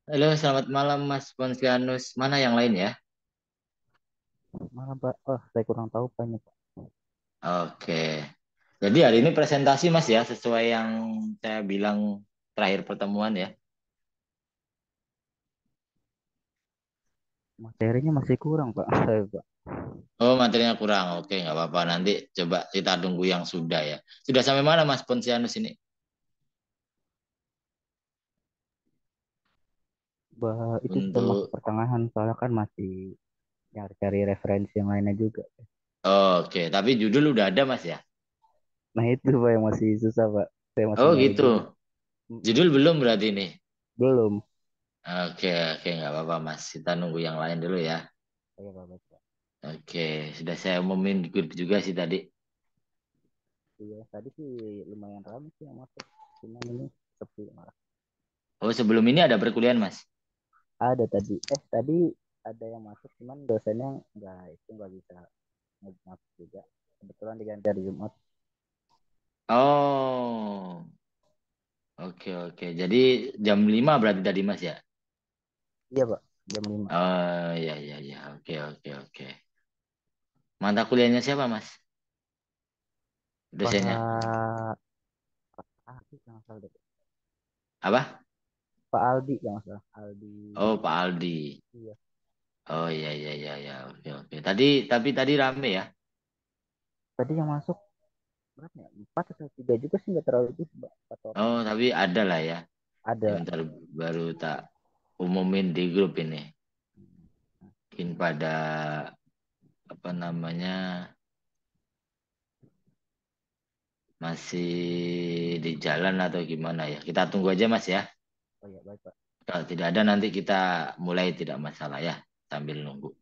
Halo, selamat malam Mas Ponsianus. Mana yang lain ya? Malah Pak, oh saya kurang tahu banyak Pak. Oke. Jadi hari ini presentasi Mas ya, sesuai yang saya bilang terakhir pertemuan ya. Materinya masih kurang Pak, saya Pak. Oh, materinya kurang. Oke, nggak apa-apa. Nanti coba kita tunggu yang sudah ya. Sudah sampai mana Mas Ponsianus ini? Itu sudah masuk Untuk pertengahan, soalnya kan masih cari-cari referensi yang lainnya juga. Oke, tapi judul udah ada Mas ya? Nah itu Pak yang masih susah Pak. Saya masih Oh nyari gitu. judul. Mm-mm. Judul belum berarti ini. Belum. Oke, oke, nggak apa-apa Mas. Kita nunggu yang lain dulu ya. Saya Pak baca. Oke, sudah saya umumin di grup juga sih tadi. Iya, tadi sih lumayan ramai sih yang masuk. Cuman ini sepi malah. Oh, sebelum ini ada perkuliahan Mas? Ada tadi. Tadi ada yang masuk, cuman dosennya nggak bisa masuk juga. Kebetulan diganti hari Jumat. Oh. Oke, oke. Jadi jam 5 berarti tadi Mas ya? Iya Pak, jam 5. Oh, iya, iya, iya. Oke, oke, oke. Mata kuliahnya siapa Mas? Dosennya? Pak Aldi yang salah deh. Apa? Pak Aldi yang salah. Aldi. Oh, Pak Aldi. Iya. Oh, iya, iya, iya, iya. Oke, oke. Tapi tadi rame ya? Tadi yang masuk berapa ya? 4 atau 3 juga sih nggak terlalu itu Mbak. 4 orang. Oh, tapi ada lah ya. Ini Ada. bentar baru tak umumin di grup ini. Mungkin pada apa namanya masih di jalan atau gimana ya? Kita tunggu aja Mas ya. Oh iya baik Pak. Kalau tidak ada nanti kita mulai tidak masalah ya sambil nunggu.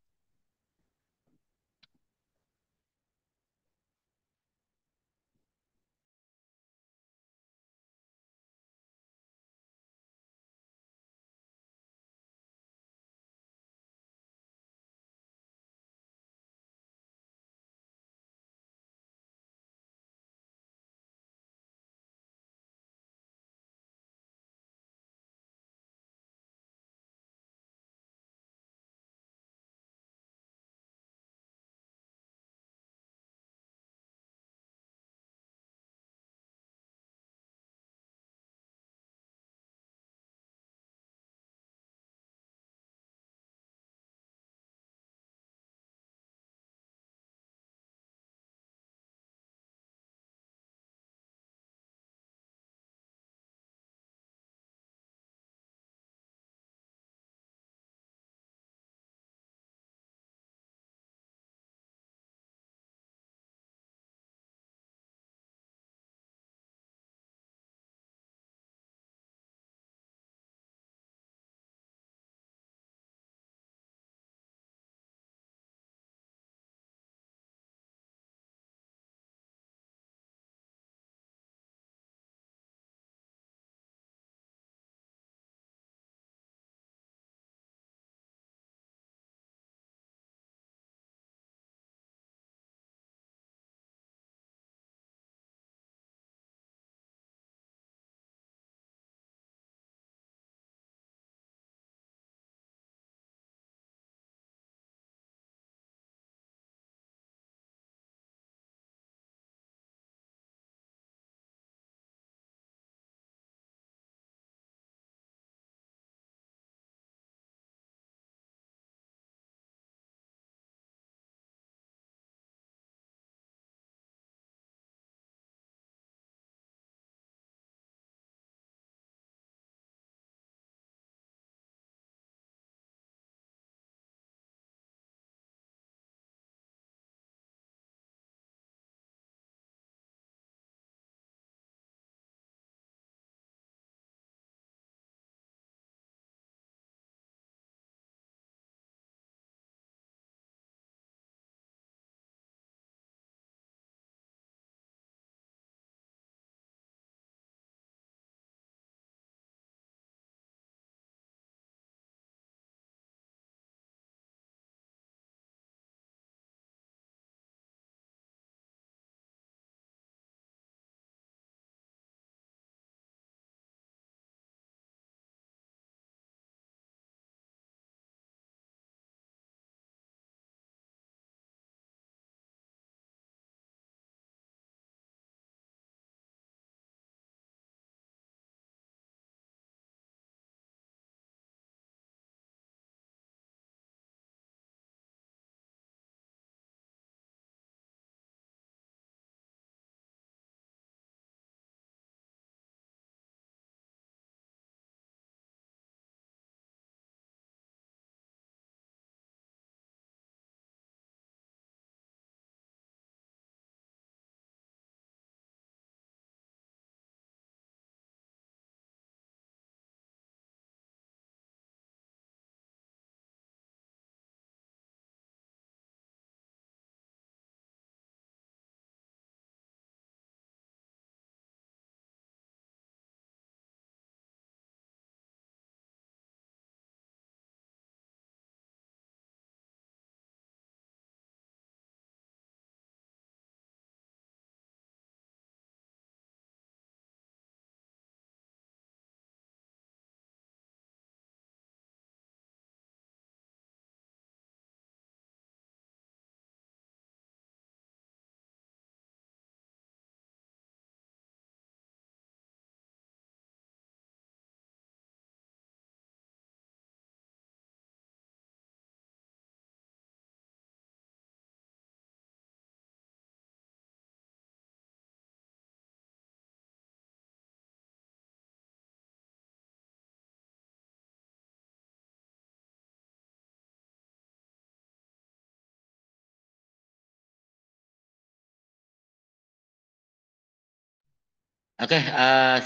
Oke,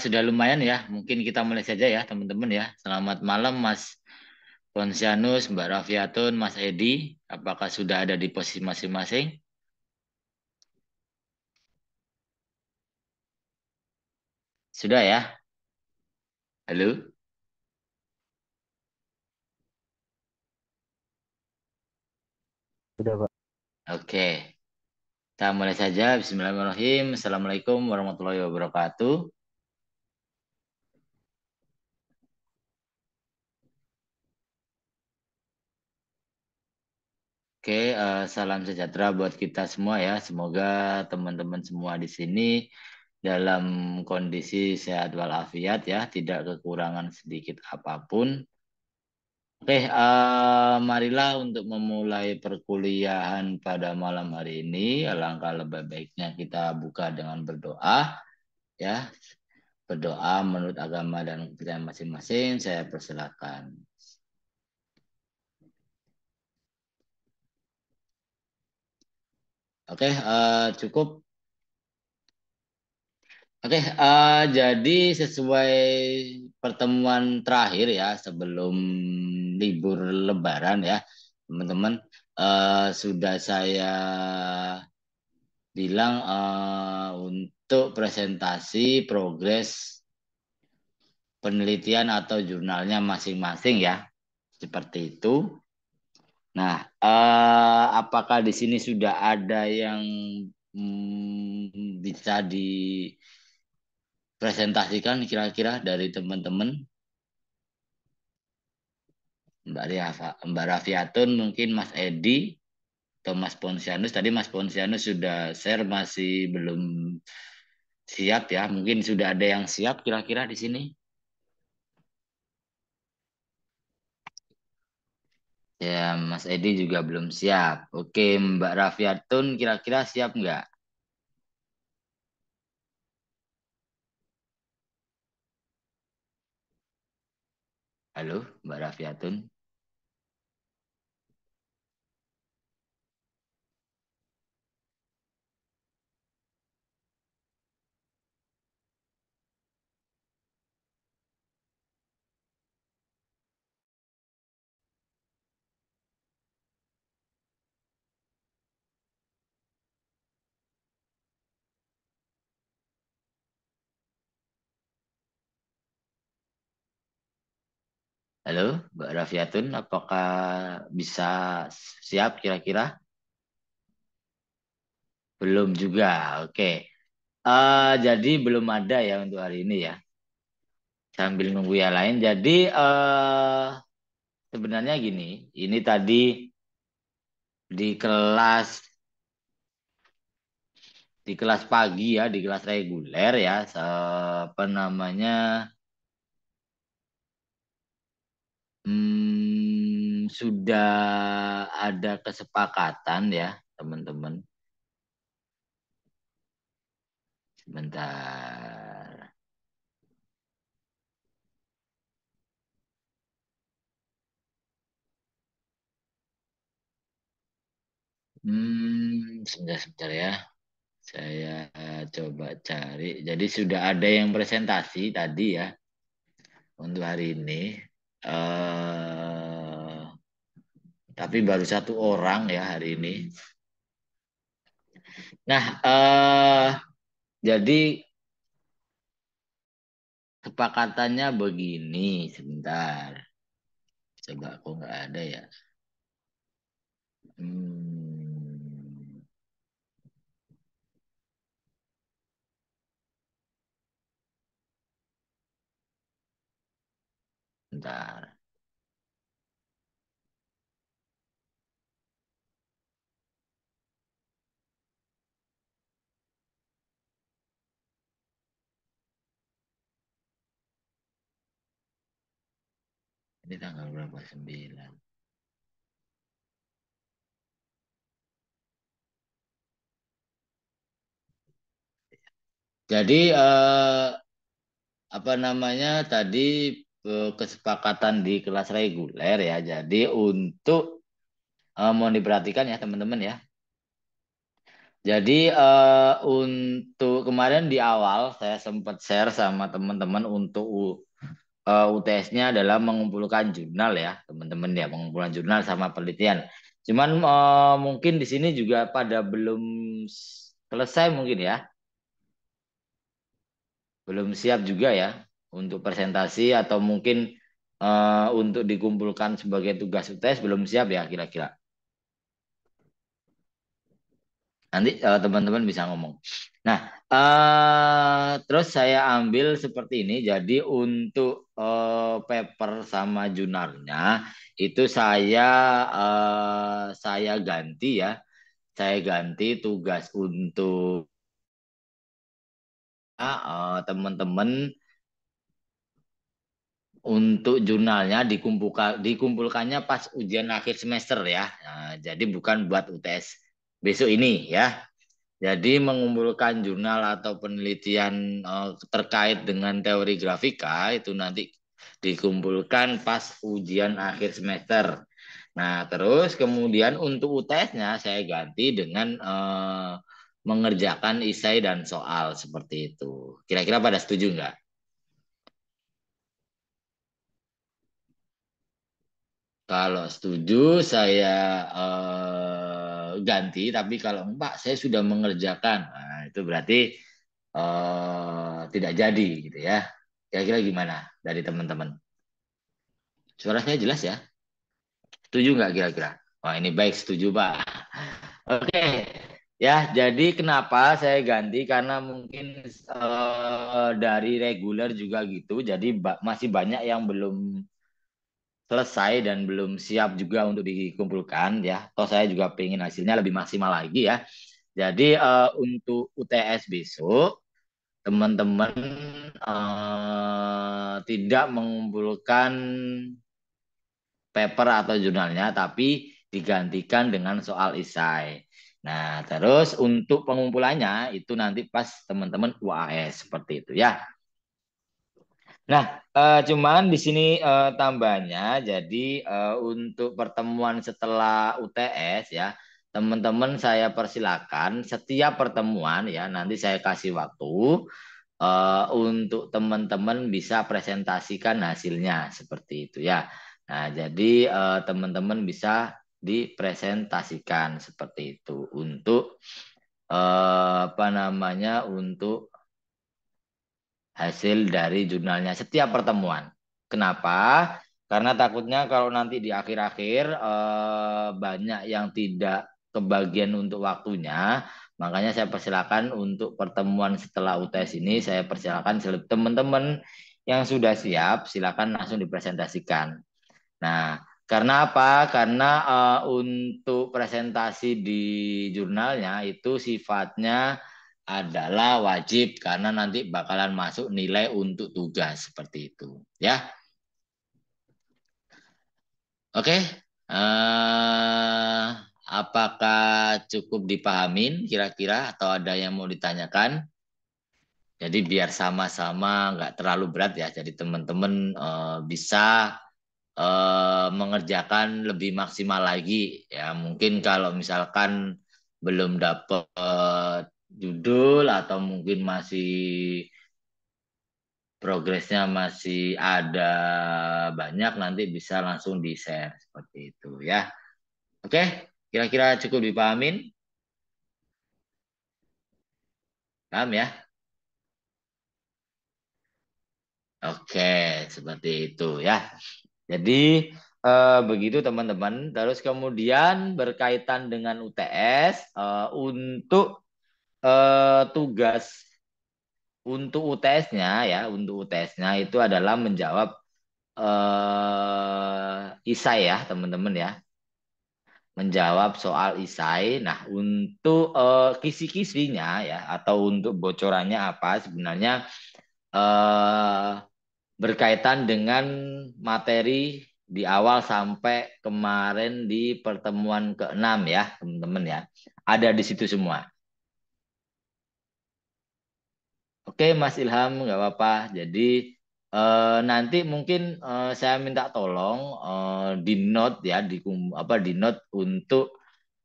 sudah lumayan ya. Mungkin kita mulai saja ya, teman-teman ya. Selamat malam, Mas Ponsianus, Mbak Rafiatun, Mas Edi. Apakah sudah ada di posisi masing-masing? Sudah ya? Halo? Sudah, Pak. Oke, kita mulai saja. Bismillahirrahmanirrahim. Assalamualaikum warahmatullahi wabarakatuh. Oke, salam sejahtera buat kita semua ya. Semoga teman-teman semua di sini dalam kondisi sehat walafiat ya, tidak kekurangan sedikit apapun. Oke, marilah untuk memulai perkuliahan pada malam hari ini. Alangkah lebih baiknya kita buka dengan berdoa ya. Berdoa menurut agama dan kepercayaan masing-masing. Saya persilakan. Oke, cukup. Oke, jadi sesuai pertemuan terakhir ya sebelum libur Lebaran ya, teman-teman, sudah saya bilang untuk presentasi progres penelitian atau jurnalnya masing-masing ya, seperti itu. Nah, apakah di sini sudah ada yang bisa dipresentasikan kira-kira dari teman-teman? Mbak Rafiatun, mungkin Mas Edi atau Mas Ponsianus. Tadi Mas Ponsianus sudah share, masih belum siap ya. Mungkin sudah ada yang siap kira-kira di sini. Ya, Mas Edi juga belum siap. Oke, Mbak Rafiatun kira-kira siap nggak? Halo, Mbak Rafiatun. Halo, Mbak Rafiatun, apakah bisa siap kira-kira? Belum juga. Oke. Jadi belum ada ya untuk hari ini ya. Sambil nunggu yang lain. Jadi sebenarnya gini, ini tadi di kelas pagi ya, di kelas reguler ya, apa namanya, sudah ada kesepakatan ya, teman-teman. Sebentar. Sebentar ya. Saya coba cari. Jadi sudah ada yang presentasi tadi ya untuk hari ini. eh tapi baru satu orang ya hari ini. Nah, jadi kesepakatannya begini. Sebentar. Coba kok nggak ada ya. Hmm, Bentar. Ini tanggal berapa? 9. Jadi apa namanya tadi kesepakatan di kelas reguler ya. Jadi untuk mohon diperhatikan ya teman-teman ya. Jadi untuk kemarin di awal saya sempat share sama teman-teman untuk UTS-nya adalah mengumpulkan jurnal ya, teman-teman ya, mengumpulkan jurnal sama penelitian. Cuman mungkin di sini juga pada belum selesai mungkin ya, belum siap juga ya untuk presentasi atau mungkin untuk dikumpulkan sebagai tugas UTS belum siap ya kira-kira. Nanti teman-teman bisa ngomong. Nah, terus saya ambil seperti ini. Jadi untuk paper sama jurnalnya itu saya ganti ya. Saya ganti tugas untuk teman-teman untuk jurnalnya dikumpulkannya pas ujian akhir semester ya. Nah, jadi bukan buat UTS besok ini ya. Jadi mengumpulkan jurnal atau penelitian terkait dengan teori grafika itu nanti dikumpulkan pas ujian akhir semester. Nah, terus kemudian untuk UTS-nya saya ganti dengan mengerjakan esai dan soal seperti itu. Kira-kira pada setuju nggak? Kalau setuju saya ganti, tapi kalau enggak saya sudah mengerjakan. Nah, itu berarti tidak jadi gitu ya. Kira-kira gimana dari teman-teman? Suara saya jelas ya? Setuju nggak kira-kira? Wah ini baik setuju Pak. Oke ya. Jadi kenapa saya ganti? Karena mungkin dari reguler juga gitu. Jadi masih banyak yang belum selesai dan belum siap juga untuk dikumpulkan ya. Toh saya juga pengen hasilnya lebih maksimal lagi ya. Jadi untuk UTS besok teman-teman tidak mengumpulkan paper atau jurnalnya, tapi digantikan dengan soal esai. Nah, terus untuk pengumpulannya itu nanti pas teman-teman UAS seperti itu ya. Nah, cuman di sini tambahnya, jadi untuk pertemuan setelah UTS ya, teman-teman saya persilakan setiap pertemuan ya, nanti saya kasih waktu untuk teman-teman bisa presentasikan hasilnya seperti itu ya. Nah, jadi teman-teman bisa dipresentasikan seperti itu untuk apa namanya untuk hasil dari jurnalnya setiap pertemuan. Kenapa? Karena takutnya kalau nanti di akhir-akhir banyak yang tidak kebagian untuk waktunya, makanya saya persilakan untuk pertemuan setelah UTS ini saya persilakan teman-teman yang sudah siap silakan langsung dipresentasikan. Nah, karena apa? Karena untuk presentasi di jurnalnya itu sifatnya adalah wajib karena nanti bakalan masuk nilai untuk tugas seperti itu. Ya, oke. Apakah cukup dipahamin kira-kira atau ada yang mau ditanyakan? Jadi biar sama-sama nggak terlalu berat ya. Jadi teman-teman bisa mengerjakan lebih maksimal lagi ya mungkin kalau misalkan belum dapat judul atau mungkin masih progresnya masih ada banyak nanti bisa langsung di share seperti itu ya. Oke, kira-kira cukup dipahamin? Paham ya? Oke, seperti itu ya. Jadi begitu teman-teman. Terus kemudian berkaitan dengan UTS untuk tugas untuk UTS-nya ya, untuk UTS-nya itu adalah menjawab isai ya, teman-teman ya. Menjawab soal isai. Nah, untuk kisi-kisinya ya atau untuk bocorannya apa sebenarnya eh, berkaitan dengan materi di awal sampai kemarin di pertemuan ke-6 ya, teman-teman ya. Ada di situ semua. Oke, Mas Ilham, nggak apa-apa. Jadi nanti mungkin saya minta tolong di note ya, di note untuk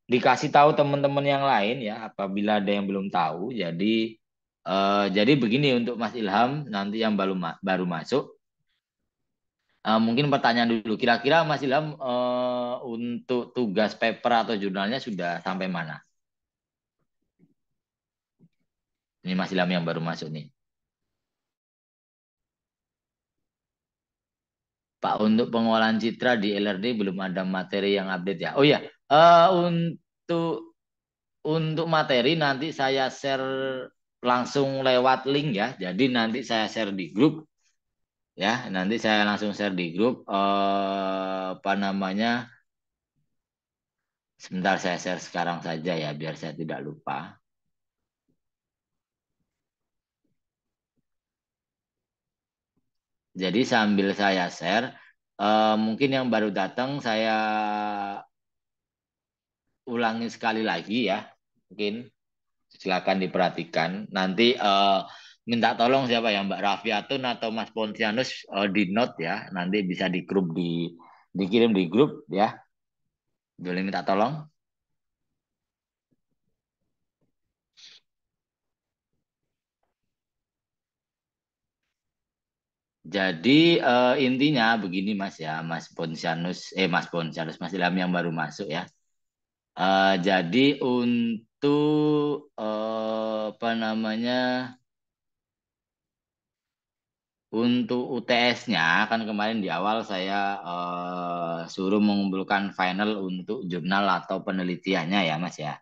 dikasih tahu teman-teman yang lain ya apabila ada yang belum tahu. Jadi begini untuk Mas Ilham nanti yang baru masuk. Mungkin pertanyaan dulu. Kira-kira Mas Ilham untuk tugas paper atau jurnalnya sudah sampai mana? Ini Mas Ilham yang baru masuk nih. Pak, untuk pengolahan citra di LRD belum ada materi yang update ya. Oh ya, untuk materi nanti saya share langsung lewat link ya. Jadi nanti saya share di grup ya. Nanti saya langsung share di grup. Apa namanya? Sebentar saya share sekarang saja ya, biar saya tidak lupa. Jadi sambil saya share, mungkin yang baru datang saya ulangi sekali lagi ya. Mungkin silakan diperhatikan. Nanti minta tolong siapa ya, Mbak Rafiatun atau Mas Pontianus di note ya. Nanti bisa di grup dikirim di grup ya. Boleh minta tolong. Jadi intinya begini Mas ya, Mas Pontianus, Mas Ilham yang baru masuk ya. Jadi untuk apa namanya? Untuk UTS-nya kan kemarin di awal saya suruh mengumpulkan final untuk jurnal atau penelitiannya ya Mas ya.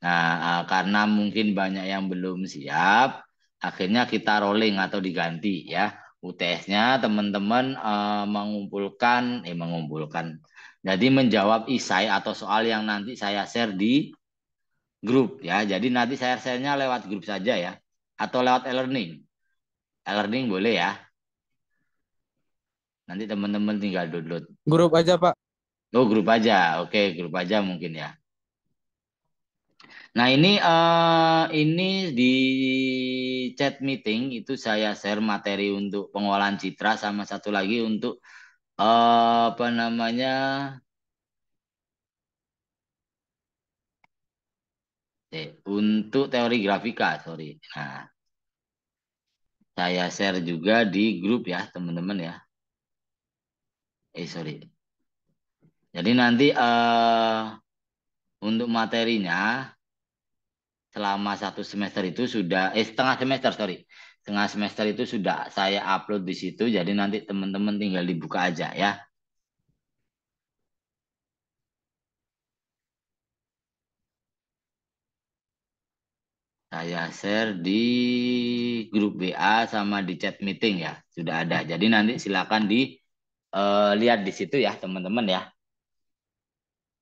Nah, karena mungkin banyak yang belum siap, akhirnya kita rolling atau diganti ya. UTS-nya teman-teman mengumpulkan. Jadi menjawab isai atau soal yang nanti saya share di grup ya. Jadi nanti saya share-nya lewat grup saja ya. Atau lewat e-learning. E-learning boleh ya. Nanti teman-teman tinggal download. Grup aja, Pak. Oh, grup aja. Oke, grup aja mungkin ya. Nah, ini di chat meeting itu saya share materi untuk pengolahan citra sama satu lagi untuk apa namanya? Untuk teori grafika, sorry. Nah, saya share juga di grup ya, teman-teman ya. Sorry. Jadi nanti untuk materinya selama satu semester itu sudah setengah semester sorry setengah semester itu sudah saya upload di situ jadi nanti teman-teman tinggal dibuka aja ya saya share di grup WA sama di chat meeting ya sudah ada jadi nanti silakan lihat di situ ya teman-teman ya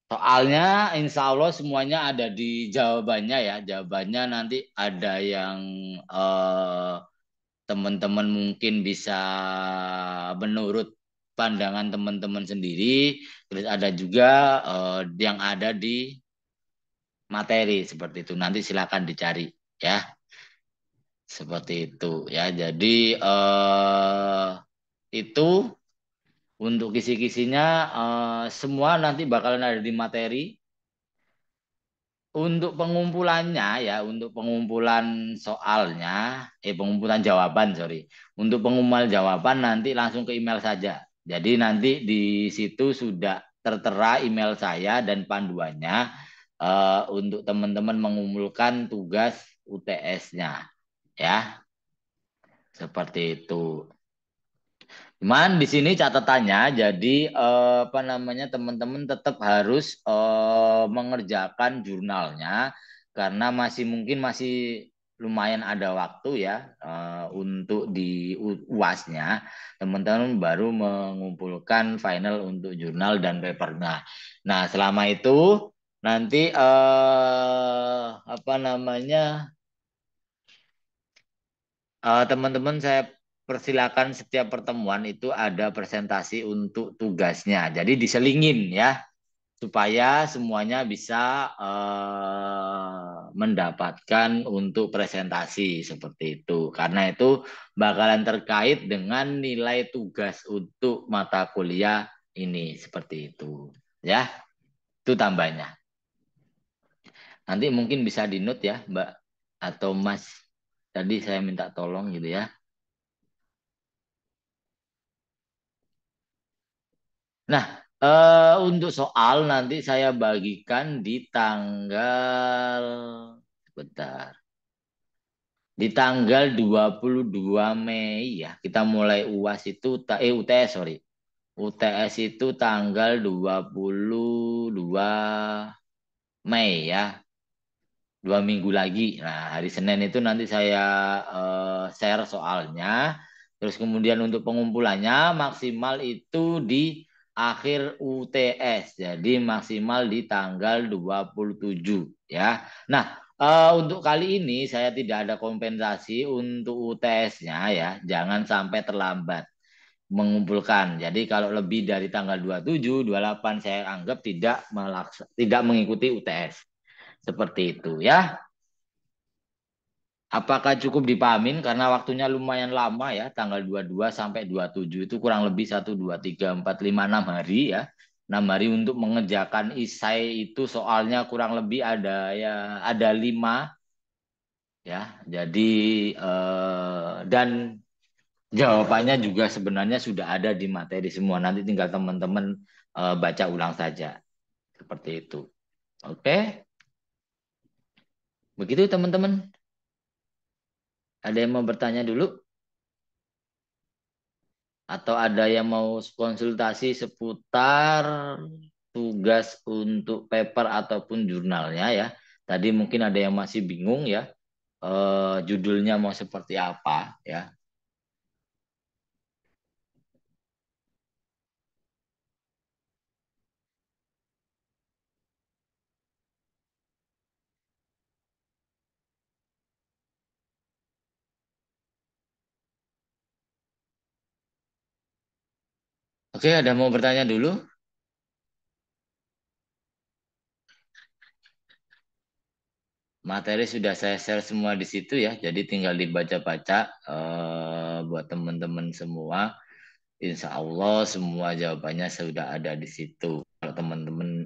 soalnya insya Allah semuanya ada di jawabannya ya jawabannya nanti ada yang eh, teman-teman mungkin bisa menurut pandangan teman-teman sendiri, terus ada juga yang ada di materi seperti itu. Nanti silakan dicari ya, seperti itu ya. Jadi itu untuk kisi-kisinya semua nanti bakalan ada di materi. Untuk pengumpulannya ya, untuk pengumpulan soalnya, pengumpulan jawaban, sorry. Untuk pengumpulan jawaban nanti langsung ke email saja. Jadi nanti di situ sudah tertera email saya dan panduannya untuk teman-teman mengumpulkan tugas UTS-nya. Ya, seperti itu. Cuman di sini catatannya, jadi apa namanya teman-teman tetap harus mengerjakan jurnalnya karena mungkin masih lumayan ada waktu ya untuk di UASnya teman-teman baru mengumpulkan final untuk jurnal dan papernya. Nah selama itu nanti apa namanya teman-teman saya persilakan setiap pertemuan itu ada presentasi untuk tugasnya. Jadi diselingin ya supaya semuanya bisa mendapatkan untuk presentasi seperti itu. Karena itu bakalan terkait dengan nilai tugas untuk mata kuliah ini seperti itu. Ya. Itu tambahnya. Nanti mungkin bisa di note ya, Mbak atau Mas. Tadi saya minta tolong gitu ya. Nah, untuk soal nanti saya bagikan di tanggal sebentar. Di tanggal 22 Mei ya. Kita mulai UAS itu UTS sorry. UTS itu tanggal 22 Mei ya. 2 minggu lagi. Nah, hari Senin itu nanti saya share soalnya. Terus kemudian untuk pengumpulannya maksimal itu di akhir UTS. Jadi maksimal di tanggal 27 ya. Nah, untuk kali ini saya tidak ada kompensasi untuk UTS-nya ya. Jangan sampai terlambat mengumpulkan. Jadi kalau lebih dari tanggal 27, 28 saya anggap tidak mengikuti UTS. Seperti itu ya. Apakah cukup dipahamin karena waktunya lumayan lama ya, tanggal 22 sampai 27 itu kurang lebih 1, 2, 3, 4, 5, 6 hari ya. 6 hari untuk mengerjakan isai itu soalnya kurang lebih ada ya ada 5 ya. Jadi dan jawabannya juga sebenarnya sudah ada di materi semua. Nanti tinggal teman-teman baca ulang saja. Seperti itu. Oke, begitu teman-teman. Ada yang mau bertanya dulu? Atau ada yang mau konsultasi seputar tugas untuk paper ataupun jurnalnya ya. Tadi mungkin ada yang masih bingung ya, judulnya mau seperti apa ya. Oke, ada mau bertanya dulu? Materi sudah saya share semua di situ ya, jadi tinggal dibaca-baca buat teman-teman semua. Insya Allah semua jawabannya sudah ada di situ. Kalau teman-teman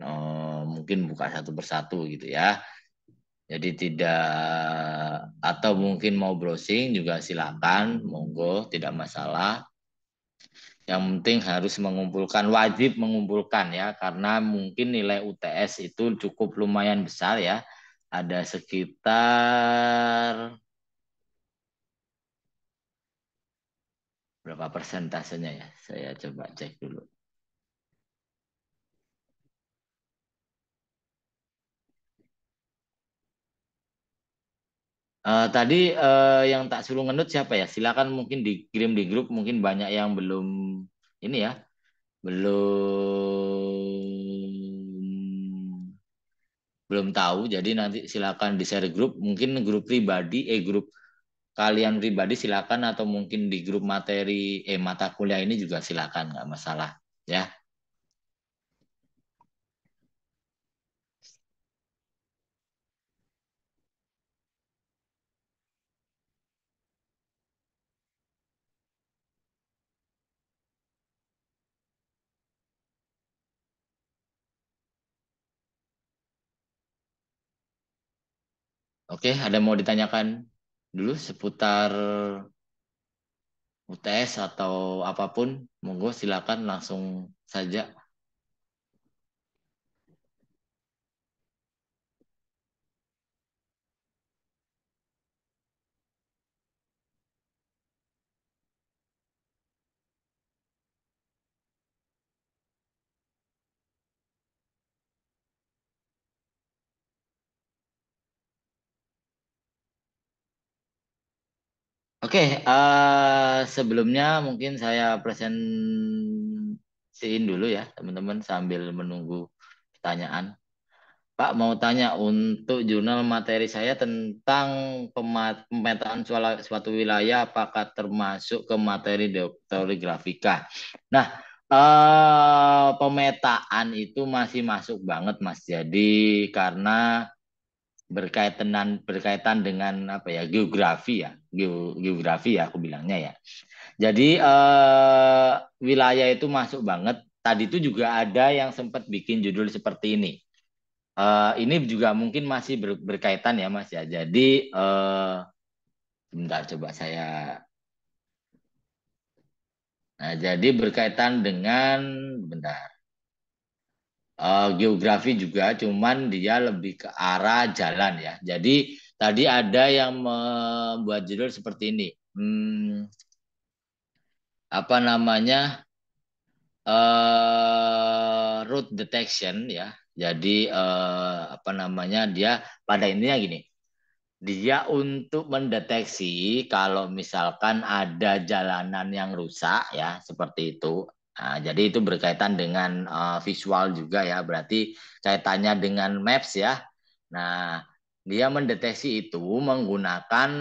mungkin buka satu persatu gitu ya. Jadi tidak atau mungkin mau browsing juga silakan, monggo, tidak masalah. Yang penting harus mengumpulkan, wajib mengumpulkan ya, karena mungkin nilai UTS itu cukup lumayan besar ya. Ada sekitar berapa persentasenya ya? Saya coba cek dulu. Tadi yang tak suruh ngenut siapa ya? Silakan mungkin dikirim di grup, mungkin banyak yang belum ini ya, belum belum tahu. Jadi nanti silakan di share grup, mungkin grup pribadi, grup kalian pribadi silakan atau mungkin di grup materi mata kuliah ini juga silakan nggak masalah ya. Oke, ada mau ditanyakan dulu seputar UTS atau apapun, monggo silakan langsung saja. Oke, sebelumnya mungkin saya presentasiin dulu ya teman-teman sambil menunggu pertanyaan. Pak mau tanya untuk jurnal materi saya tentang pemetaan suatu wilayah apakah termasuk ke materi teori grafika. Nah, pemetaan itu masih masuk banget Mas. Jadi karena berkaitan dengan apa ya geografi ya geografi ya aku bilangnya ya. Jadi wilayah itu masuk banget. Tadi itu juga ada yang sempat bikin judul seperti ini. ini juga mungkin masih berkaitan ya Mas ya. Jadi bentar coba saya. Nah, jadi berkaitan dengan bentar. Geografi juga, cuman dia lebih ke arah jalan ya. Jadi tadi ada yang membuat judul seperti ini. Apa namanya? Root detection ya. Jadi apa namanya? Dia pada intinya gini. Dia untuk mendeteksi kalau misalkan ada jalanan yang rusak ya, seperti itu. Nah, jadi itu berkaitan dengan visual juga ya, berarti kaitannya dengan maps ya. Nah, dia mendeteksi itu menggunakan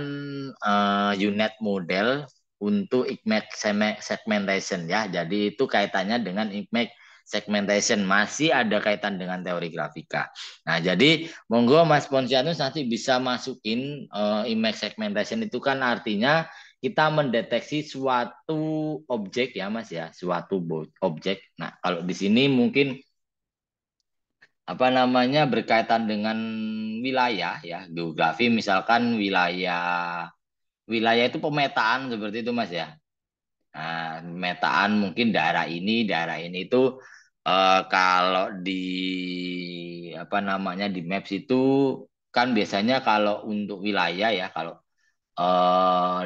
unit model untuk image segmentation ya. Jadi itu kaitannya dengan image segmentation, masih ada kaitan dengan teori grafika. Nah, jadi monggo Mas Ponsianus nanti bisa masukin image segmentation itu kan artinya kita mendeteksi suatu objek ya Mas ya, suatu objek. Nah, kalau di sini mungkin apa namanya berkaitan dengan wilayah ya, geografi misalkan wilayah wilayah itu pemetaan seperti itu Mas ya. Nah, pemetaan mungkin daerah ini itu kalau di apa namanya di Maps itu kan biasanya kalau untuk wilayah ya kalau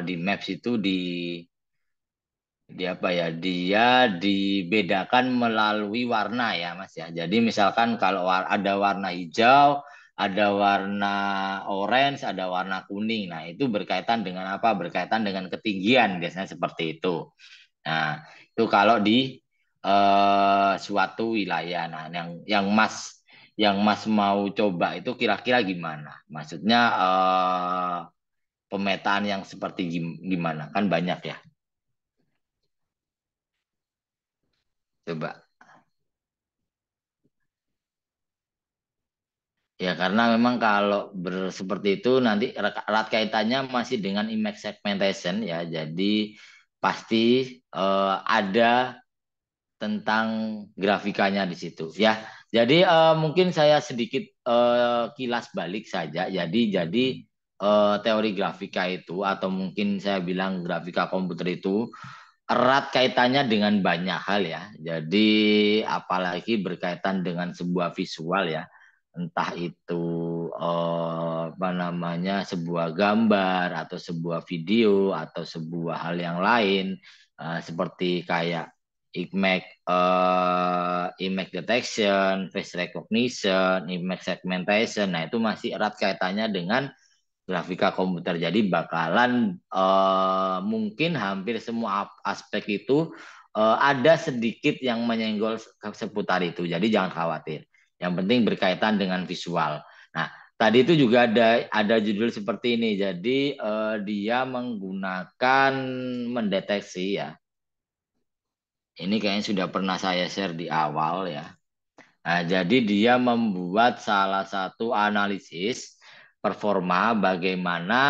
di Maps itu di apa ya dia dibedakan melalui warna ya Mas ya. Jadi misalkan kalau ada warna hijau, ada warna orange, ada warna kuning. Nah, itu berkaitan dengan apa? Berkaitan dengan ketinggian biasanya seperti itu. Nah, itu kalau di suatu wilayah. Nah, yang Mas mau coba itu kira-kira gimana? Maksudnya pemetaan yang seperti gimana? Kan banyak ya. Coba. Ya, karena memang kalau seperti itu nanti erat kaitannya masih dengan image segmentation ya. Jadi pasti ada tentang grafikanya di situ ya. Jadi mungkin saya sedikit kilas balik saja. Jadi teori grafika itu atau mungkin saya bilang grafika komputer itu erat kaitannya dengan banyak hal ya. Jadi apalagi berkaitan dengan sebuah visual ya. Entah itu apa namanya sebuah gambar atau sebuah video atau sebuah hal yang lain seperti kayak image detection, face recognition, image segmentation. Nah, itu masih erat kaitannya dengan grafika komputer. Jadi bakalan mungkin hampir semua aspek itu ada sedikit yang menyenggol seputar itu. Jadi jangan khawatir. Yang penting berkaitan dengan visual. Nah, tadi itu juga ada judul seperti ini. Jadi dia menggunakan mendeteksi ya. Ini kayaknya sudah pernah saya share di awal ya. Nah, jadi dia membuat salah satu analisis performa bagaimana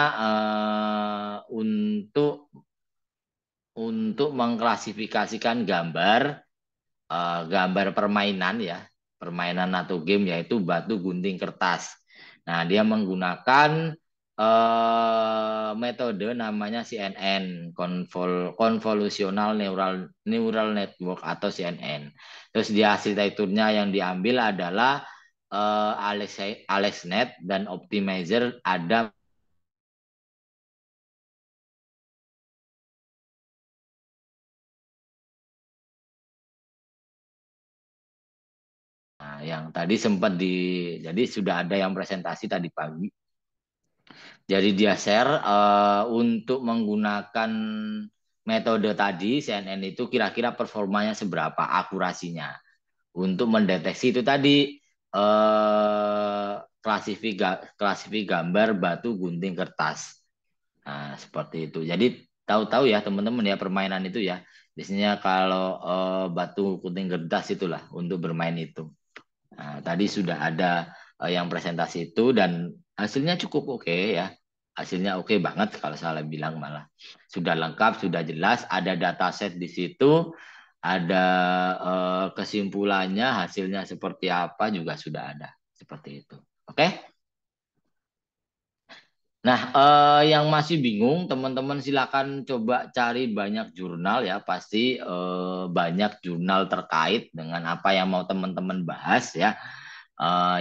untuk mengklasifikasikan gambar permainan ya, permainan atau game yaitu batu gunting kertas. Nah, dia menggunakan metode namanya CNN, Convolutional Neural Network atau CNN. Terus di hasil titurnya yang diambil adalah AlexNet dan Optimizer ada. Nah, yang tadi sempat jadi sudah ada yang presentasi tadi pagi. Jadi dia share untuk menggunakan metode tadi CNN itu kira-kira performanya seberapa, akurasinya untuk mendeteksi itu tadi klasifikasi gambar batu gunting kertas. Nah, seperti itu. Jadi tahu-tahu ya teman-teman ya permainan itu ya. Biasanya kalau batu gunting kertas itulah untuk bermain itu. Nah, tadi sudah ada yang presentasi itu dan hasilnya cukup oke ya. Hasilnya oke banget kalau salah bilang malah. Sudah lengkap, sudah jelas, ada dataset di situ, ada kesimpulannya, hasilnya seperti apa juga sudah ada. Seperti itu. Oke? Nah, yang masih bingung, teman-teman silakan coba cari banyak jurnal ya. Pasti banyak jurnal terkait dengan apa yang mau teman-teman bahas ya.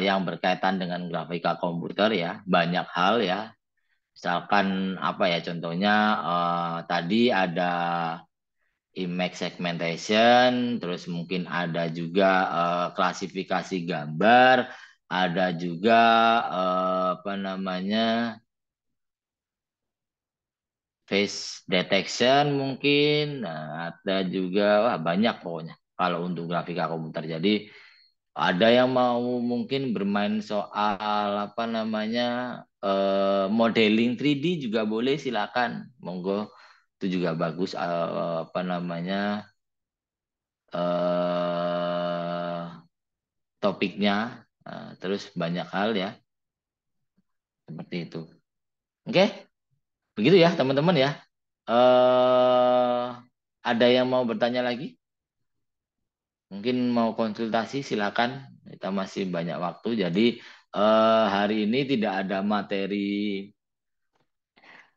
Yang berkaitan dengan grafika komputer ya. Banyak hal ya. Misalkan apa ya contohnya tadi ada image segmentation, terus mungkin ada juga klasifikasi gambar, ada juga apa namanya face detection mungkin, nah, ada juga wah banyak pokoknya kalau untuk grafika komputer. Jadi ada yang mau mungkin bermain soal apa namanya modeling 3D juga boleh silakan, monggo itu juga bagus apa namanya eh topiknya. Terus banyak hal ya seperti itu. Oke, begitu ya teman-teman ya. eh ada yang mau bertanya lagi? Mungkin mau konsultasi silakan. Kita masih banyak waktu. Jadi hari ini tidak ada materi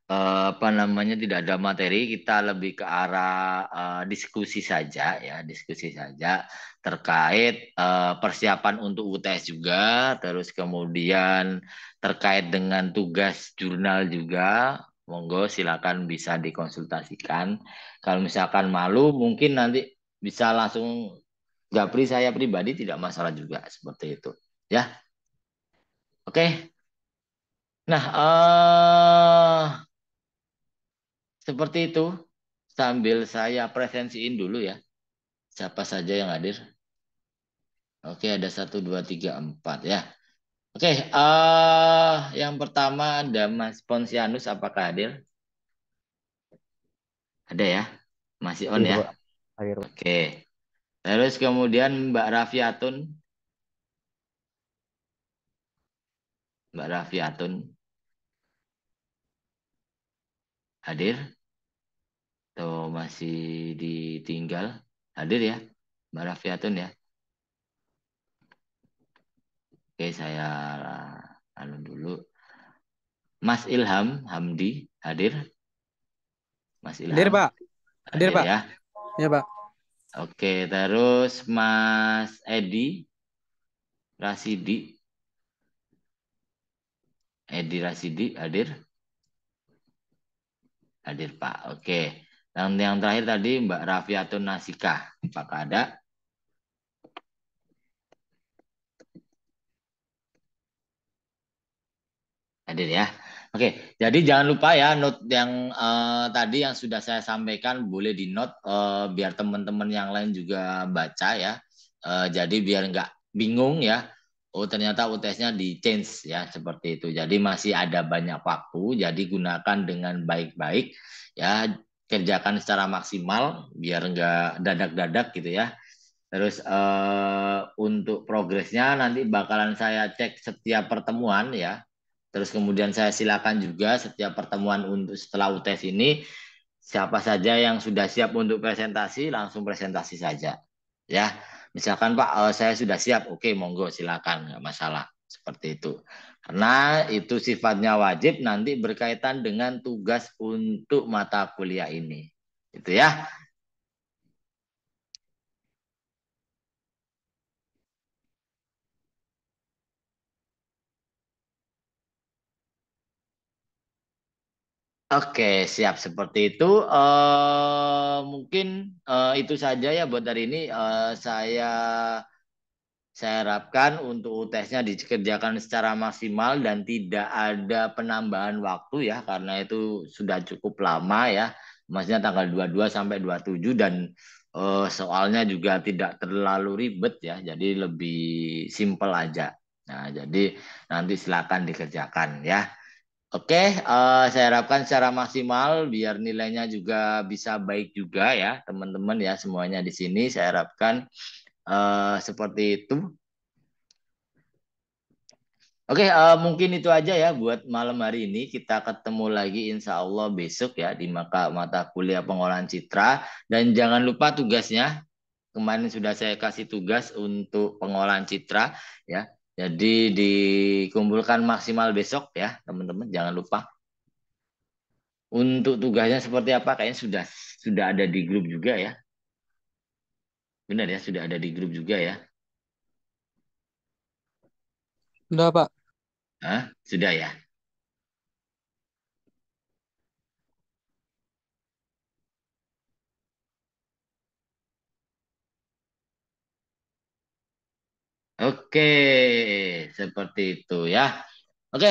apa namanya tidak ada materi, kita lebih ke arah diskusi saja ya, diskusi saja terkait persiapan untuk UTS juga, terus kemudian terkait dengan tugas jurnal juga, monggo silakan bisa dikonsultasikan. Kalau misalkan malu, mungkin nanti bisa langsung Gapri saya pribadi tidak masalah juga seperti itu. Ya, oke. Nah, seperti itu. Sambil saya presensiin dulu ya. Siapa saja yang hadir. Oke, ada satu, dua, tiga, empat ya. Oke, yang pertama ada Mas Ponsianus, apakah hadir? Ada ya? Masih on Hadir, ya? Pak. Hadir, Pak. Oke. Terus kemudian Mbak Rafiatun. Mbak Rafiatun hadir? Atau masih ditinggal? Hadir ya? Mbak Rafiatun ya? Oke, saya anu dulu. Mas Ilham Hamdi hadir? Mas Hadir, Ilham Pak. Hadir, hadir Pak. ya? Ya, Pak. Oke, terus Mas Edi Rasidi, Edi Rasidi hadir? Hadir Pak. Oke. Dan yang terakhir tadi Mbak Rafiatun Nasika, apakah ada? Hadir ya. Oke, jadi jangan lupa ya note yang tadi yang sudah saya sampaikan boleh di note biar teman-teman yang lain juga baca ya. Jadi biar nggak bingung ya. Oh ternyata UTS-nya di change ya seperti itu. Jadi masih ada banyak waktu. Jadi gunakan dengan baik-baik ya. Kerjakan secara maksimal biar nggak dadak-dadak gitu ya. Terus untuk progresnya nanti bakalan saya cek setiap pertemuan ya. Terus kemudian saya silakan juga setiap pertemuan untuk setelah UTS ini siapa saja yang sudah siap untuk presentasi langsung presentasi saja. Ya, misalkan Pak saya sudah siap, oke monggo silakan nggak masalah seperti itu. Karena itu sifatnya wajib nanti berkaitan dengan tugas untuk mata kuliah ini. Itu ya. Oke, siap seperti itu. Mungkin itu saja ya buat hari ini. Saya harapkan untuk UTS-nya dikerjakan secara maksimal dan tidak ada penambahan waktu ya, karena itu sudah cukup lama ya. Maksudnya tanggal 22 sampai 27 dan soalnya juga tidak terlalu ribet ya, jadi lebih simpel aja. Nah, jadi nanti silakan dikerjakan ya. Oke, saya harapkan secara maksimal biar nilainya juga bisa baik juga ya, teman-teman ya semuanya di sini. Saya harapkan seperti itu. Oke, mungkin itu aja ya buat malam hari ini. Kita ketemu lagi insya Allah besok ya di mata kuliah pengolahan citra. Dan jangan lupa tugasnya. Kemarin sudah saya kasih tugas untuk pengolahan citra ya. Jadi dikumpulkan maksimal besok ya, teman-teman. Jangan lupa. Untuk tugasnya seperti apa? Kayaknya sudah ada di grup juga ya. Benar ya, sudah ada di grup juga ya. Udah, Pak. Hah? Sudah ya. Oke, seperti itu ya. Oke,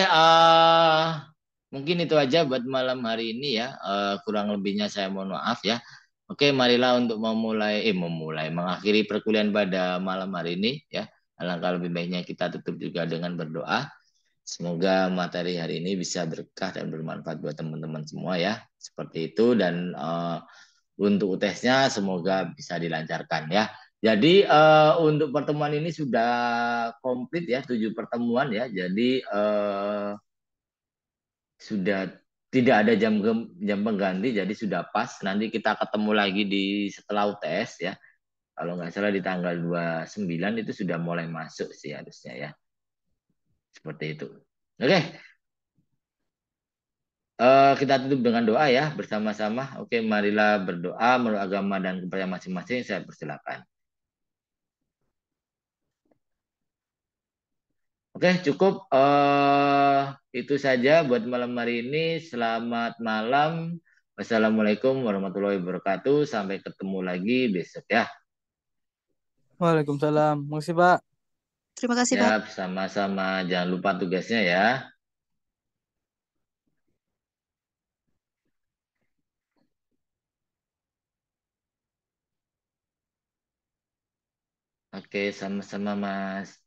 mungkin itu aja buat malam hari ini ya. Kurang lebihnya saya mohon maaf ya. Oke, marilah untuk mengakhiri perkuliahan pada malam hari ini ya. Alangkah lebih baiknya kita tutup juga dengan berdoa. Semoga materi hari ini bisa berkah dan bermanfaat buat teman-teman semua ya. Seperti itu dan untuk UTS-nya semoga bisa dilancarkan ya. Jadi untuk pertemuan ini sudah komplit ya, 7 pertemuan ya. Jadi sudah tidak ada jam pengganti, jadi sudah pas. Nanti kita ketemu lagi di setelah UTS ya. Kalau nggak salah di tanggal 29 itu sudah mulai masuk sih harusnya ya. Seperti itu. Oke, kita tutup dengan doa ya bersama-sama. Oke, marilah berdoa menurut agama dan kepercayaan masing-masing. Saya persilakan. Oke, cukup. Itu saja buat malam hari ini. Selamat malam. Wassalamualaikum warahmatullahi wabarakatuh. Sampai ketemu lagi besok ya. Waalaikumsalam. Makasih, Pak. Terima kasih, Pak. Siap, sama-sama. Jangan lupa tugasnya ya. Oke, sama-sama Mas.